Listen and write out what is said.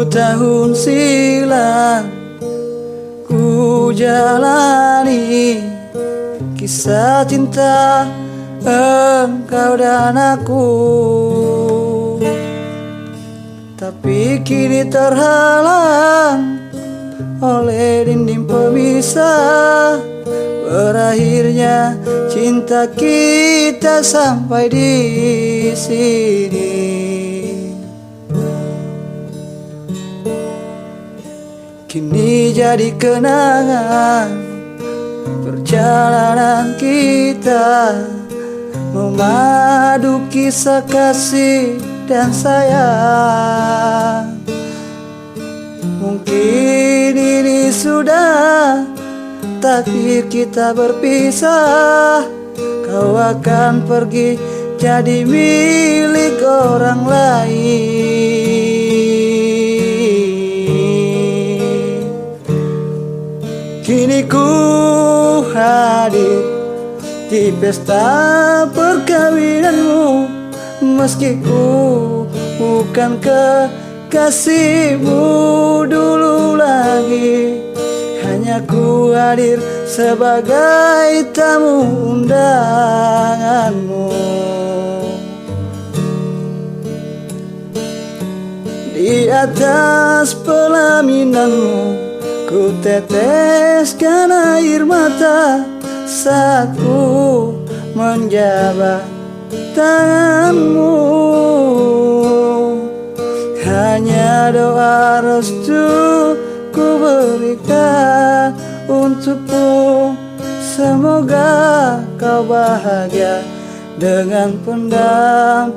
Tahun silam ku jalani kisah cinta engkau dan aku, tapi kini terhalang oleh dinding pemisah. Berakhirnya cinta kita sampai di sini. Kini jadi kenangan perjalanan kita, memadu kisah kasih dan sayang. Mungkin ini sudah takdir kita berpisah. Kau akan pergi jadi milik orang lain. Kini ku hadir di pesta perkawinanmu, meski ku bukan kekasihmu dulu lagi. Hanya ku hadir sebagai tamu undanganmu. Di atas pelaminanmu ku teteskan air mata saat ku menjabat tanganmu. Hanya doa restu ku berikan untukmu. Semoga kau bahagia dengan pendamping.